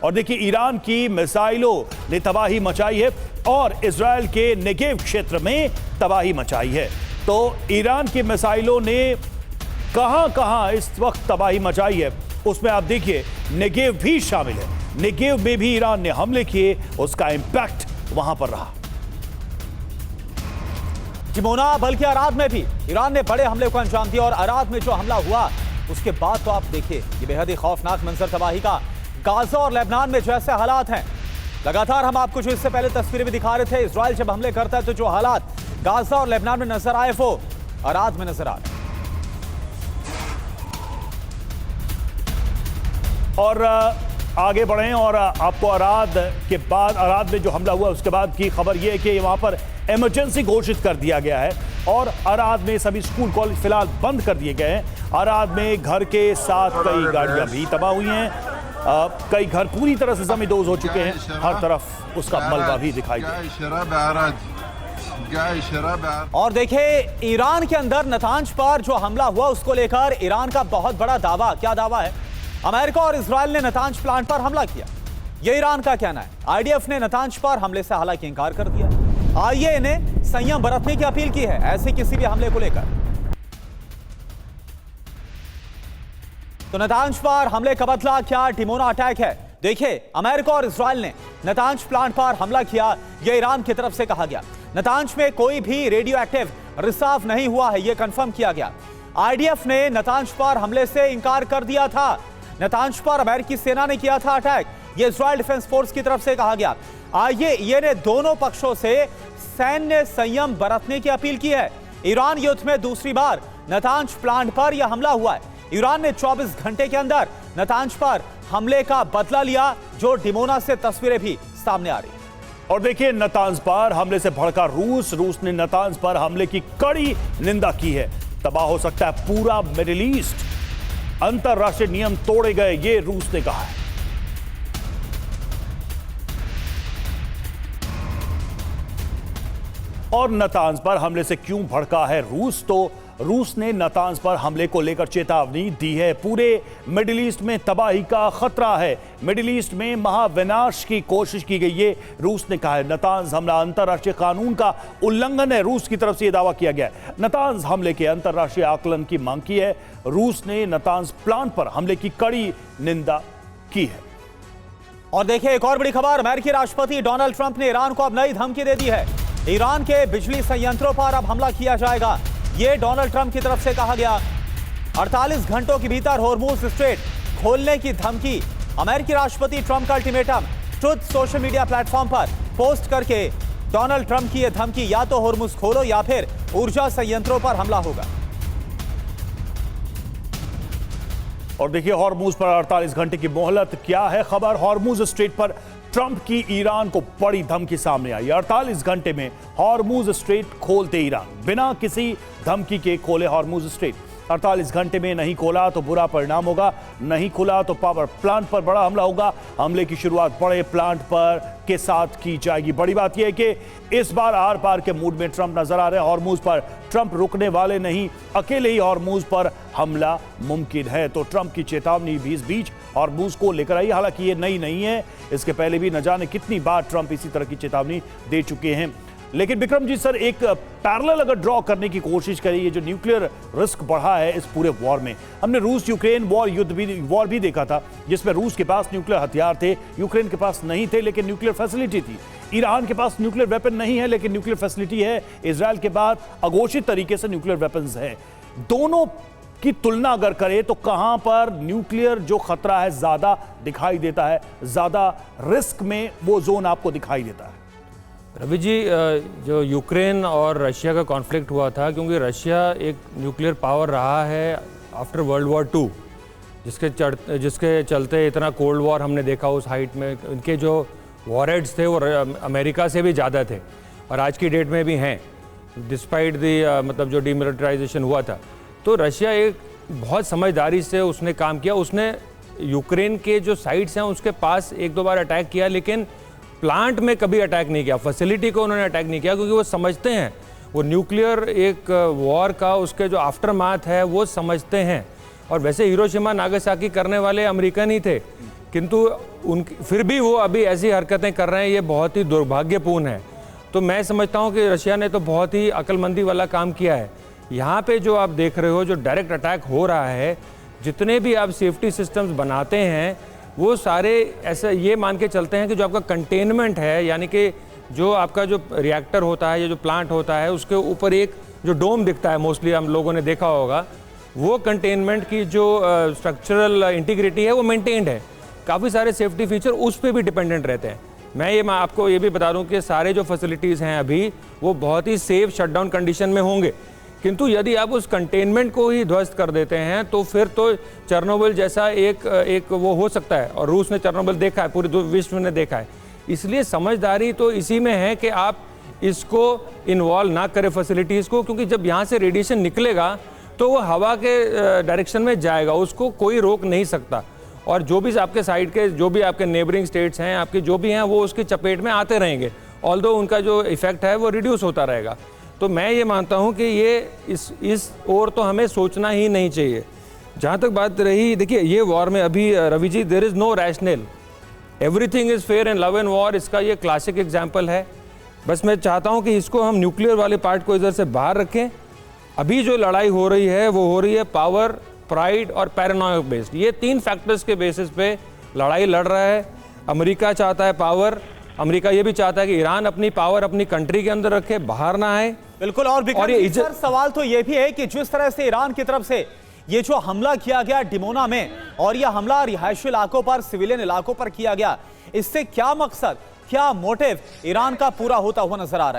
और देखिए ईरान की मिसाइलों ने तबाही मचाई है और इजराइल के नेगेव क्षेत्र में तबाही मचाई है। तो ईरान की मिसाइलों ने कहां कहां इस वक्त तबाही मचाई है उसमें आप देखिए नेगेव भी शामिल है। नेगेव में भी ईरान ने हमले किए, उसका इंपैक्ट वहां पर रहा। जिमोना बल्कि अराद में भी ईरान ने बड़े हमले को अंजाम दिया और अराद में जो हमला हुआ उसके बाद तो आप देखिए ये बेहद ही खौफनाक मंजर तबाही का। गाजा और लेबनान में जैसे हालात हैं, लगातार हम आपको जो इससे पहले तस्वीरें भी दिखा रहे थे, इजराइल जब हमले करता है तो जो हालात गाजा और लेबनान में नजर आए वो अराद में नजर आ रहे। और आगे बढ़ें और आपको अराद के बाद, अराद में जो हमला हुआ उसके बाद की खबर यह है कि वहां पर इमरजेंसी घोषित कर दिया गया है और अराद में सभी स्कूल कॉलेज फिलहाल बंद कर दिए गए हैं। अराद में घर के साथ कई गाड़ियां भी तबाह हुई हैं, कई घर पूरी तरह से जमींदोज हो चुके हैं, हर तरफ उसका मलबा भी दिखाई दे। और देखिए ईरान के अंदर नतांज पर जो हमला हुआ उसको लेकर ईरान का बहुत बड़ा दावा, क्या दावा है? अमेरिका और इजराइल ने नतांज प्लांट पर हमला किया, यह ईरान का कहना है। आईडीएफ ने नतांज पर हमले से हालांकि इंकार कर दिया। आईए ने संयम बरतने की अपील की है ऐसे किसी भी हमले को लेकर। तो नतांज पर हमले का बदला क्या डिमोना अटैक है? देखिए अमेरिका और इजराइल ने नतांज प्लांट पर हमला किया, यह ईरान की तरफ से कहा गया। नतांज में कोई भी रेडियो एक्टिव रिसाव नहीं हुआ है, यह कंफर्म किया गया। आईडीएफ ने नतांज पर हमले से इंकार कर दिया था। नतांज पर अमेरिकी सेना ने किया था अटैक, यह इजराइल डिफेंस फोर्स की तरफ से कहा गया। आईए ने दोनों पक्षों से सैन्य संयम बरतने की अपील की है। ईरान युद्ध में दूसरी बार नतांज प्लांट पर यह हमला हुआ है। ईरान ने 24 घंटे के अंदर नतांज पर हमले का बदला लिया, जो डिमोना से तस्वीरें भी सामने आ रही। और देखिए नतांज पर हमले से भड़का रूस ने नतांज पर हमले की कड़ी निंदा की है। तबाह हो सकता है पूरा मिडिल ईस्ट, अंतरराष्ट्रीय नियम तोड़े गए, ये रूस ने कहा है। और नतांज पर हमले से क्यों भड़का है रूस? तो रूस ने नतांज पर हमले को लेकर चेतावनी दी है। पूरे मिडिल ईस्ट में तबाही का खतरा है, मिडिल ईस्ट में महाविनाश की कोशिश की गई, ये रूस ने कहा है। नतांज हमला अंतरराष्ट्रीय कानून का उल्लंघन है, रूस की तरफ से यह दावा किया गया है। नतांज हमले के अंतरराष्ट्रीय आकलन की मांग की है। रूस ने नतांज प्लांट पर हमले की कड़ी निंदा की है। और देखिए एक और बड़ी खबर, अमेरिकी राष्ट्रपति डोनाल्ड ट्रंप ने ईरान को अब नई धमकी दे दी है। ईरान के बिजली संयंत्रों पर अब हमला किया जाएगा, यह डोनाल्ड ट्रंप की तरफ से कहा गया। 48 घंटों के भीतर हॉर्मुज स्ट्रेट खोलने की धमकी। अमेरिकी राष्ट्रपति ट्रंप का ultimatum truth social media platform पर पोस्ट करके डोनाल्ड ट्रंप की यह धमकी, या तो हॉर्मुज खोलो या फिर ऊर्जा संयंत्रों पर हमला होगा। और देखिए हॉर्मुज पर 48 घंटे की मोहलत, क्या है खबर? हॉर्मुज स्ट्रेट पर ट्रंप की ईरान को बड़ी धमकी सामने आई। 48 घंटे में हॉर्मुज स्ट्रेट खोलते ईरान, बिना किसी धमकी के खोले हॉर्मुज स्ट्रेट। 48 घंटे में नहीं खोला तो बुरा परिणाम होगा, नहीं खुला तो पावर प्लांट पर बड़ा हमला होगा। हमले की शुरुआत बड़े प्लांट पर के साथ की जाएगी। बड़ी बात यह है कि इस बार आर पार के मूड में ट्रंप नजर आ रहे हैं। हॉर्मुज पर ट्रंप रुकने वाले नहीं, अकेले ही हॉर्मुज पर हमला मुमकिन है। तो ट्रंप की चेतावनी भी इस बीच हॉर्मुज को लेकर आई। हालांकि ये नई नहीं है, इसके पहले भी न जाने कितनी बार ट्रंप इसी तरह की चेतावनी दे चुके हैं। लेकिन विक्रम जी सर, एक पैरेलल अगर ड्रॉ करने की कोशिश करें, ये जो न्यूक्लियर रिस्क बढ़ा है इस पूरे वॉर में, हमने रूस यूक्रेन वॉर भी देखा था जिसमें रूस के पास न्यूक्लियर हथियार थे, यूक्रेन के पास नहीं थे लेकिन न्यूक्लियर फैसिलिटी थी। ईरान के पास न्यूक्लियर वेपन नहीं है लेकिन न्यूक्लियर फैसिलिटी है। इजराइल के बाद अघोषित तरीके से न्यूक्लियर वेपन्स हैं। दोनों की तुलना अगर करें तो कहां पर न्यूक्लियर जो खतरा है ज्यादा दिखाई देता है, ज्यादा रिस्क में वो जोन आपको दिखाई देता है? रवि जी, जो यूक्रेन और रशिया का कॉन्फ्लिक्ट हुआ था, क्योंकि रशिया एक न्यूक्लियर पावर रहा है आफ्टर वर्ल्ड वॉर 2, जिसके चलते इतना कोल्ड वॉर हमने देखा उस हाइट में। इनके जो वॉरहेड्स थे वो अमेरिका से भी ज़्यादा थे और आज की डेट में भी हैं, डिस्पाइट मतलब जो डीमिलिटराइजेशन हुआ था। तो रशिया एक बहुत समझदारी से उसने काम किया। उसने यूक्रेन के जो साइट्स हैं उसके पास एक दो बार अटैक किया, लेकिन प्लांट में कभी अटैक नहीं किया, फैसिलिटी को उन्होंने अटैक नहीं किया, क्योंकि वो समझते हैं वो न्यूक्लियर एक वॉर का उसके जो आफ्टरमाथ है वो समझते हैं। और वैसे हिरोशिमा नागासाकी करने वाले अमेरिकन ही थे, किंतु उनकी फिर भी वो अभी ऐसी हरकतें कर रहे हैं, ये बहुत ही दुर्भाग्यपूर्ण है। तो मैं समझता हूँ कि रशिया ने तो बहुत ही अक्लमंदी वाला काम किया है। यहाँ पे जो आप देख रहे हो, जो डायरेक्ट अटैक हो रहा है, जितने भी आप सेफ्टी सिस्टम्स बनाते हैं वो सारे ऐसे ये मान के चलते हैं कि जो आपका कंटेनमेंट है, यानी कि जो आपका जो रिएक्टर होता है या जो प्लांट होता है उसके ऊपर एक जो डोम दिखता है, मोस्टली हम लोगों ने देखा होगा, वो कंटेनमेंट की जो स्ट्रक्चरल इंटीग्रिटी है वो मेंटेन्ड है। काफ़ी सारे सेफ्टी फीचर उस पर भी डिपेंडेंट रहते हैं। मैं आपको ये भी बता दूं कि सारे जो फैसिलिटीज़ हैं अभी वो बहुत ही सेफ शटडाउन कंडीशन में होंगे, किंतु यदि आप उस कंटेनमेंट को ही ध्वस्त कर देते हैं तो फिर तो चेरनोबिल जैसा एक वो हो सकता है। और रूस ने चेरनोबिल देखा है, पूरे विश्व ने देखा है। इसलिए समझदारी तो इसी में है कि आप इसको इन्वॉल्व ना करें फैसिलिटीज़ को, क्योंकि जब यहाँ से रेडिएशन निकलेगा तो वो हवा के डायरेक्शन में जाएगा, उसको कोई रोक नहीं सकता। और जो भी आपके साइड के जो भी आपके नेबरिंग स्टेट्स हैं, आपके जो भी हैं, वो उसकी चपेट में आते रहेंगे, ऑल्दो उनका जो इफेक्ट है वो रिड्यूस होता रहेगा। तो मैं ये मानता हूँ कि ये इस ओर तो हमें सोचना ही नहीं चाहिए। जहाँ तक बात रही, देखिए ये वॉर में अभी Ravi ji, there is no rational, everything is fair in love and war, इसका ये क्लासिक एग्जाम्पल है। बस मैं चाहता हूँ कि इसको हम न्यूक्लियर वाले पार्ट को इधर से बाहर रखें। अभी जो लड़ाई हो रही है वो हो रही है पावर, प्राइड और पैरानोइक बेस्ड। ये 3 फैक्टर्स के बेसिस पे लड़ाई लड़ रहा है। अमेरिका चाहता है पावर, अमेरिका ये भी चाहता है कि ईरान अपनी पावर अपनी कंट्री के अंदर रखे, बाहर ना आए। बिल्कुल। और ये सर सवाल तो ये भी है कि जिस तरह से ईरान की तरफ से ये जो हमला किया गया डिमोना में, और यह हमला रिहायशी इलाकों पर, सिविलियन इलाकों पर किया गया, इससे क्या मकसद, क्या मोटिव ईरान का पूरा होता हुआ नजर आ रहा है?